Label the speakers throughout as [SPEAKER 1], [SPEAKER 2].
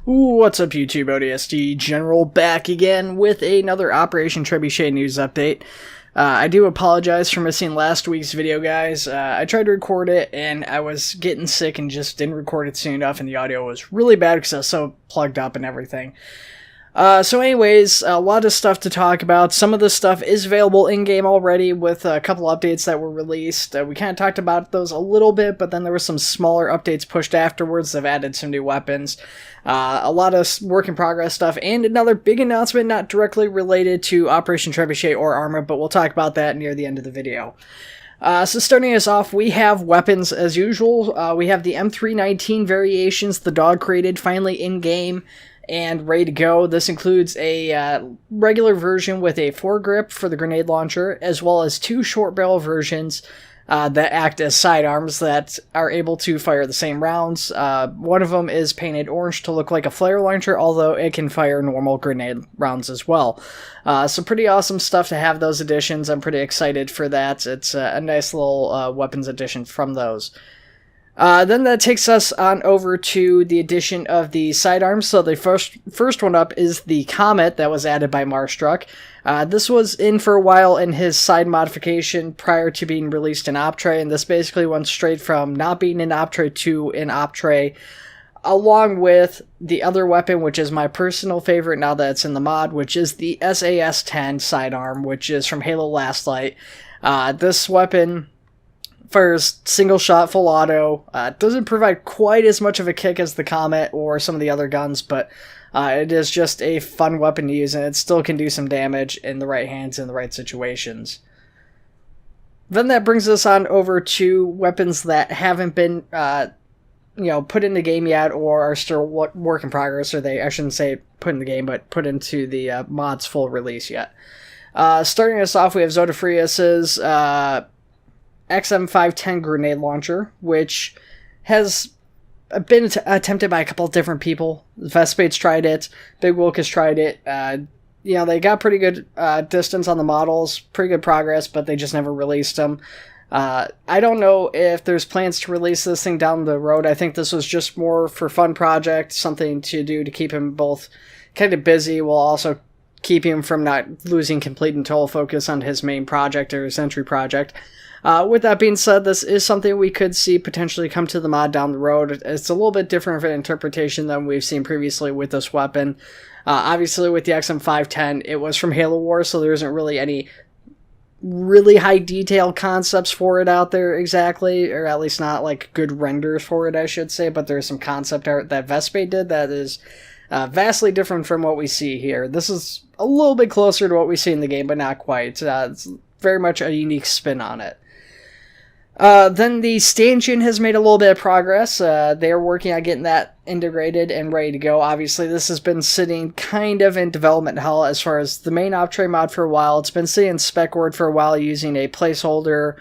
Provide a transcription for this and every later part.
[SPEAKER 1] What's up, YouTube? ODST General back again with another Operation Trebuchet news update. I do apologize for missing last week's video, guys. I tried to record it, and I was getting sick and just didn't record it soon enough, and the audio was really bad because I was so plugged up and everything. So anyways, a lot of stuff to talk about. Some of the stuff is available in-game already with a couple updates that were released. We kind of talked about those a little bit, but then there were some smaller updates pushed afterwards that have added some new weapons. A lot of work-in-progress stuff, and another big announcement not directly related to Operation Trebuchet or Arma, but we'll talk about that near the end of the video. So starting us off, we have weapons as usual. We have the M319 variations the dog created finally in-game and ready to go. This includes a regular version with a foregrip for the grenade launcher, as well as two short barrel versions that act as sidearms that are able to fire the same rounds. One of them is painted orange to look like a flare launcher, although it can fire normal grenade rounds as well. So pretty awesome stuff to have those additions. I'm pretty excited for that. It's a nice little weapons addition from those. Then that takes us on over to the addition of the sidearms. So the first one up is the Comet that was added by Marstruck. This was in for a while in his side modification prior to being released in Optray, and this basically went straight from not being in Optray to in Optray, along with the other weapon, which is my personal favorite now that it's in the mod, which is the SAS-10 sidearm, which is from Halo Last Light. This weapon fires single shot, full auto. Doesn't provide quite as much of a kick as the Comet or some of the other guns, but it is just a fun weapon to use, and it still can do some damage in the right hands in the right situations. Then that brings us on over to weapons that haven't been put in the game yet, or are still work in progress, or I shouldn't say put in the game, but put into the mod's full release yet. Starting us off, we have Zodafrius's XM510 grenade launcher, which has been attempted by a couple of different people. Vespade's tried it, Big Wilk has tried it. They got pretty good distance on the models, pretty good progress, but they just never released them. I don't know if there's plans to release this thing down the road. I think this was just more for fun project, something to do to keep him both kind of busy while also keep him from not losing complete and total focus on his main project or his entry project. With that being said, this is something we could see potentially come to the mod down the road. It's a little bit different of an interpretation than we've seen previously with this weapon. Obviously, with the XM510, it was from Halo Wars, so there isn't really any really high detail concepts for it out there exactly, or at least not like good renders for it, I should say, but there's some concept art that Vespade did that is vastly different from what we see here. This is a little bit closer to what we see in the game, but not quite. It's very much a unique spin on it. Then the Stanchion has made a little bit of progress. They're working on getting that integrated and ready to go. Obviously, this has been sitting kind of in development hell as far as the main Optray mod for a while. It's been sitting in spec word for a while using a placeholder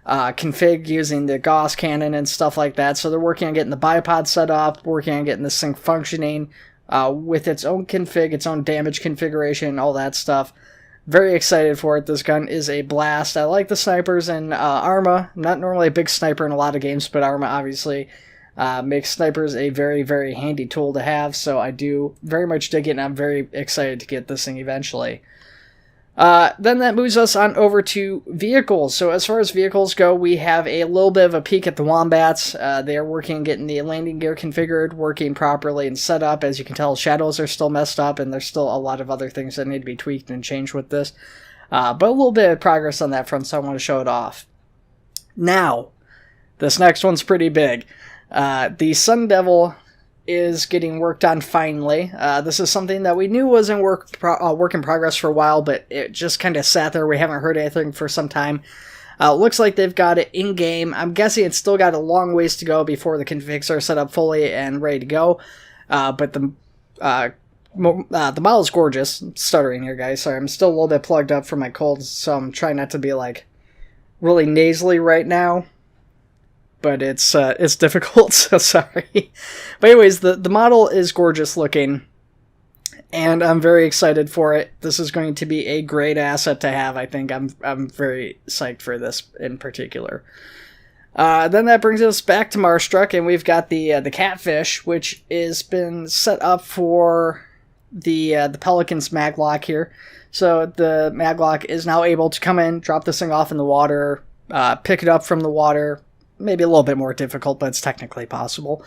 [SPEAKER 1] config using the Gauss cannon and stuff like that. So they're working on getting the bipod set up, working on getting this thing functioning with its own config, its own damage configuration, all that stuff. Very excited for it. This gun is a blast. I like the snipers in Arma. I'm not normally a big sniper in a lot of games, but Arma obviously makes snipers a very, very handy tool to have, so I do very much dig it, and I'm very excited to get this thing eventually. Then that moves us on over to vehicles. So as far as vehicles go, we have a little bit of a peek at the Wombats. They are working on getting the landing gear configured, working properly and set up. As you can tell, shadows are still messed up, and there's still a lot of other things that need to be tweaked and changed with this. But a little bit of progress on that front, so I want to show it off. Now, this next one's pretty big. The Sun Devil is getting worked on finally. This is something that we knew was in work in progress for a while, but it just kind of sat there. We haven't heard anything for some time. Looks like they've got it in-game. I'm guessing it's still got a long ways to go before the configs are set up fully and ready to go. But the model's gorgeous. I'm stuttering here, guys. Sorry, I'm still a little bit plugged up from my cold, so I'm trying not to be like really nasally right now. But it's difficult, so sorry. But anyways, the model is gorgeous looking, and I'm very excited for it. This is going to be a great asset to have, I think. I'm very psyched for this in particular. Then that brings us back to Marstruck, and we've got the Catfish, which has been set up for the Pelican's maglock here. So the maglock is now able to come in, drop this thing off in the water, pick it up from the water. Maybe a little bit more difficult, but it's technically possible.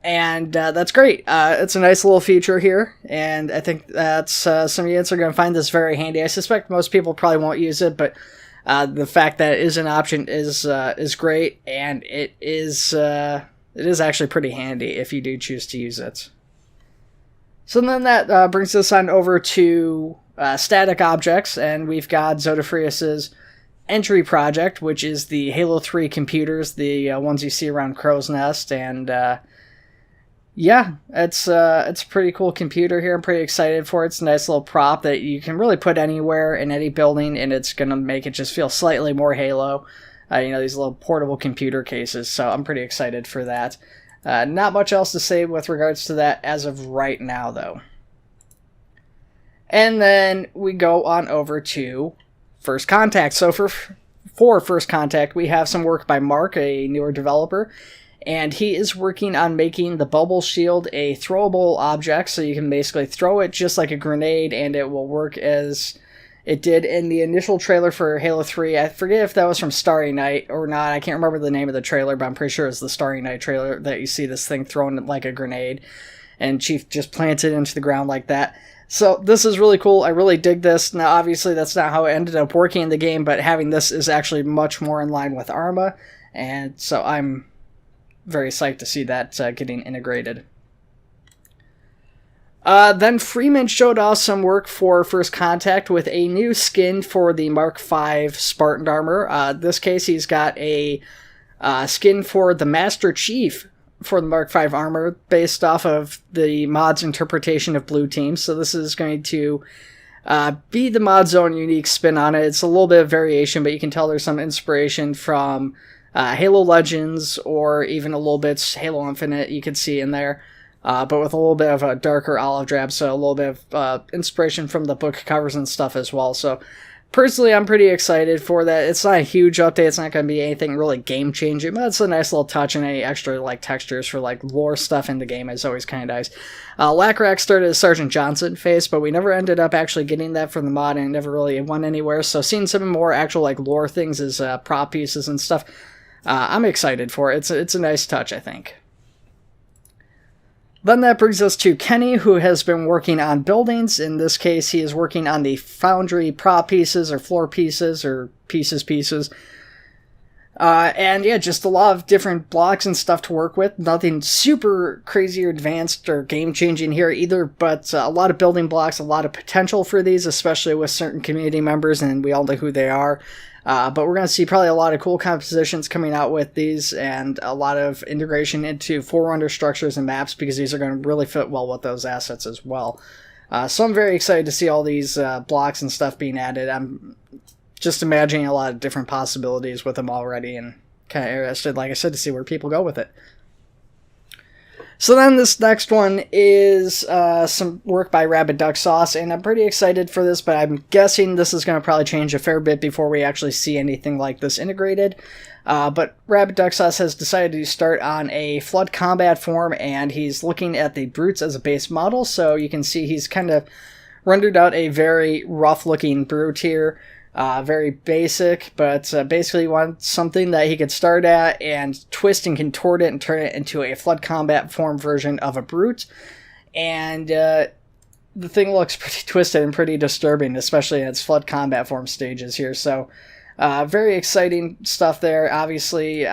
[SPEAKER 1] And that's great. It's a nice little feature here, and I think that's some units are going to find this very handy. I suspect most people probably won't use it, but the fact that it is an option is great, and it is actually pretty handy if you do choose to use it. So then that brings us on over to static objects, and we've got Zodafrius's entry project, which is the Halo 3 computers, the ones you see around Crow's Nest, and yeah, it's a pretty cool computer here. I'm pretty excited for it. It's a nice little prop that you can really put anywhere in any building, and it's going to make it just feel slightly more Halo. These little portable computer cases, so I'm pretty excited for that. Not much else to say with regards to that as of right now, though. And then we go on over to First Contact. So for First Contact, we have some work by Mark, a newer developer, and he is working on making the bubble shield a throwable object, so you can basically throw it just like a grenade, and it will work as it did in the initial trailer for Halo 3. I forget if that was from Starry Night or not. I can't remember the name of the trailer, but I'm pretty sure it's the Starry Night trailer that you see this thing thrown like a grenade, and Chief just plants it into the ground like that. So this is really cool. I really dig this. Now, obviously, that's not how it ended up working in the game, but having this is actually much more in line with Arma, and so I'm very psyched to see that getting integrated. Then Freeman showed off some work for First Contact with a new skin for the Mark V Spartan armor. This case, he's got a skin for the Master Chief for the Mark V armor based off of the mod's interpretation of Blue Team. So this is going to be the mod's own unique spin on it. It's a little bit of variation, but you can tell there's some inspiration from Halo Legends, or even a little bit Halo Infinite you could see in there, but with a little bit of a darker olive drab, so a little bit of inspiration from the book covers and stuff as well. So personally, I'm pretty excited for that. It's not a huge update, it's not going to be anything really game-changing, but it's a nice little touch, and any extra textures for lore stuff in the game is always kind of nice. Lacrack started as Sergeant Johnson face, but we never ended up actually getting that from the mod, and it never really went anywhere, so seeing some more actual lore things as prop pieces and stuff, I'm excited for it. It's a nice touch, I think. Then that brings us to Kenny, who has been working on buildings. In this case, he is working on the Foundry prop pieces, or floor pieces, or pieces. And yeah, just a lot of different blocks and stuff to work with. Nothing super crazy or advanced or game-changing here either, but a lot of building blocks, a lot of potential for these, especially with certain community members, and we all know who they are. But we're going to see probably a lot of cool compositions coming out with these, and a lot of integration into Forerunner structures and maps, because these are going to really fit well with those assets as well. So I'm very excited to see all these blocks and stuff being added. I'm just imagining a lot of different possibilities with them already, and kind of interested, like I said, to see where people go with it. So then this next one is some work by Rabid Duck Sauce, and I'm pretty excited for this, but I'm guessing this is going to probably change a fair bit before we actually see anything like this integrated. But Rabid Duck Sauce has decided to start on a Flood combat form, and he's looking at the Brutes as a base model, so you can see he's kind of rendered out a very rough-looking Brute here. Very basic, but basically wants something that he could start at and twist and contort it and turn it into a Flood combat form version of a Brute. And the thing looks pretty twisted and pretty disturbing, especially in its Flood combat form stages here. So very exciting stuff there. Obviously,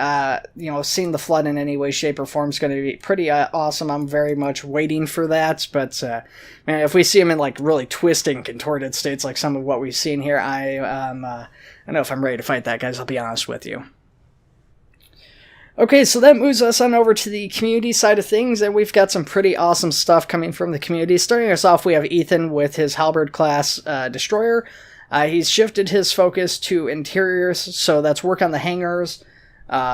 [SPEAKER 1] seeing the Flood in any way, shape, or form is going to be pretty awesome. I'm very much waiting for that. But man, if we see him in really twisting, contorted states like some of what we've seen here, I don't know if I'm ready to fight that, guys. I'll be honest with you. Okay, so that moves us on over to the community side of things, and we've got some pretty awesome stuff coming from the community. Starting us off, we have Ethan with his Halberd class destroyer. He's shifted his focus to interiors, so that's work on the hangars,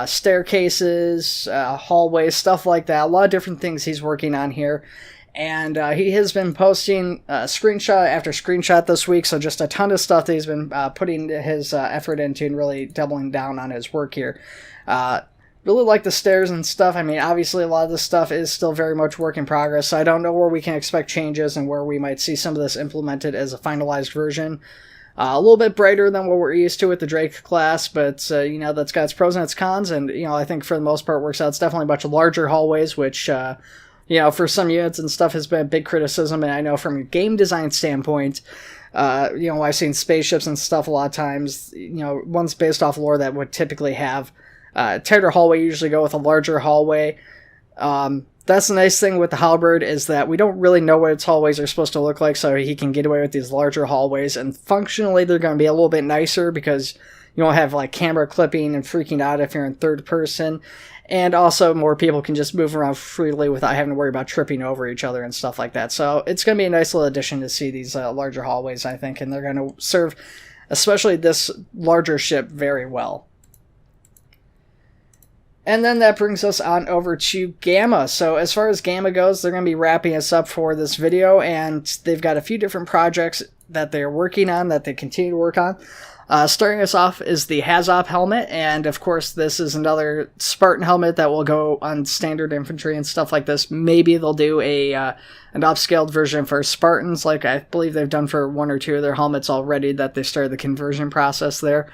[SPEAKER 1] staircases, hallways, stuff like that. A lot of different things he's working on here. And he has been posting screenshot after screenshot this week, so just a ton of stuff that he's been putting his effort into and really doubling down on his work here. Really like the stairs and stuff. I mean, obviously a lot of this stuff is still very much work in progress, so I don't know where we can expect changes and where we might see some of this implemented as a finalized version. A little bit brighter than what we're used to with the Drake class, but, you know, that's got its pros and its cons, and, you know, I think for the most part works out. It's definitely much larger hallways, which, you know, for some units and stuff has been a big criticism, and I know from a game design standpoint, you know, I've seen spaceships and stuff a lot of times, you know, ones based off lore that would typically have tighter hallway usually go with a larger hallway. That's the nice thing with the Halberd, is that we don't really know what its hallways are supposed to look like, so he can get away with these larger hallways, and functionally they're going to be a little bit nicer because you won't have like camera clipping and freaking out if you're in third person, and also more people can just move around freely without having to worry about tripping over each other and stuff like that. So it's going to be a nice little addition to see these larger hallways, I think, and they're going to serve especially this larger ship very well. And then that brings us on over to Gamma. So as far as Gamma goes, they're going to be wrapping us up for this video, and they've got a few different projects that they're working on, that they continue to work on. Starting us off is the Hazop helmet, and of course this is another Spartan helmet that will go on standard infantry and stuff like this. Maybe they'll do an upscaled version for Spartans, like I believe they've done for one or two of their helmets already, that they started the conversion process there.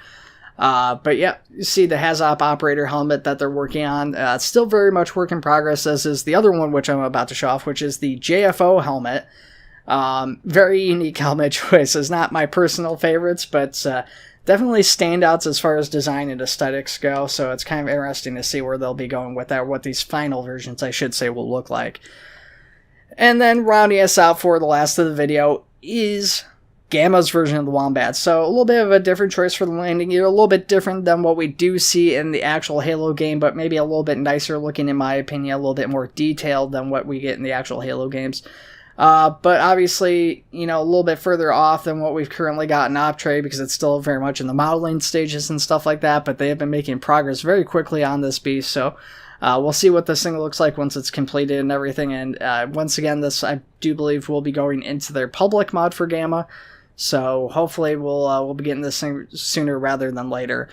[SPEAKER 1] But yeah, you see the Hazop operator helmet that they're working on. It's still very much work in progress, as is the other one which I'm about to show off, which is the JFO helmet. Very unique helmet choices, not my personal favorites, but definitely standouts as far as design and aesthetics go, so it's kind of interesting to see where they'll be going with that, what these final versions, I should say, will look like. And then rounding us out for the last of the video is Gamma's version of the Wombat. So a little bit of a different choice for the landing gear, a little bit different than what we do see in the actual Halo game, but maybe a little bit nicer looking in my opinion, a little bit more detailed than what we get in the actual Halo games. But obviously, you know, a little bit further off than what we've currently got in Optray, because it's still very much in the modeling stages and stuff like that, but they have been making progress very quickly on this beast, so we'll see what this thing looks like once it's completed and everything. And once again, this, I do believe, will be going into their public mod for Gamma, so hopefully we'll be getting this thing sooner rather than later.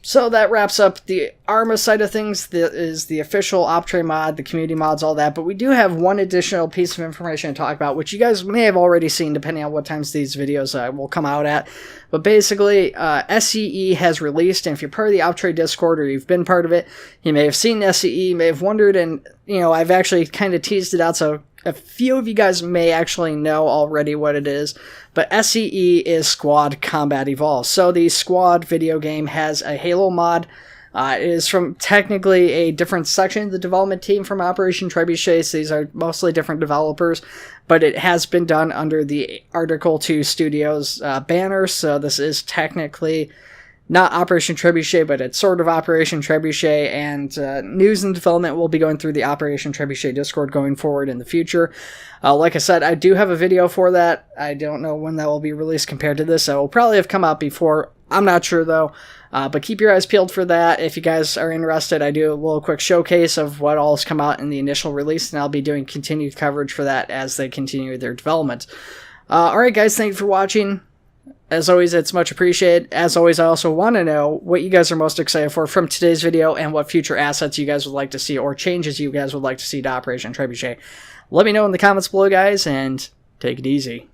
[SPEAKER 1] So that wraps up the Arma side of things. That is the official Optray mod, the community mods, all that. But we do have one additional piece of information to talk about, which you guys may have already seen depending on what times these videos will come out at. But basically, SCE has released, and if you're part of the Optray Discord or you've been part of it, you may have seen SCE, you may have wondered, and you know, I've actually kind of teased it out, so a few of you guys may actually know already what it is, but SCE is Squad Combat Evolved. So the Squad video game has a Halo mod. It is from technically a different section of the development team from Operation Trebuchet, so these are mostly different developers, but it has been done under the Article 2 Studios banner, so this is technically not Operation Trebuchet, but it's sort of Operation Trebuchet, and news and development will be going through the Operation Trebuchet Discord going forward in the future. Like I said, I do have a video for that. I don't know when that will be released compared to this. It will probably have come out before. I'm not sure, though. But keep your eyes peeled for that. If you guys are interested, I do a little quick showcase of what all has come out in the initial release, and I'll be doing continued coverage for that as they continue their development. Alright, guys, thank you for watching. As always, it's much appreciated. As always, I also want to know what you guys are most excited for from today's video and what future assets you guys would like to see or changes you guys would like to see to Operation Trebuchet. Let me know in the comments below, guys, and take it easy.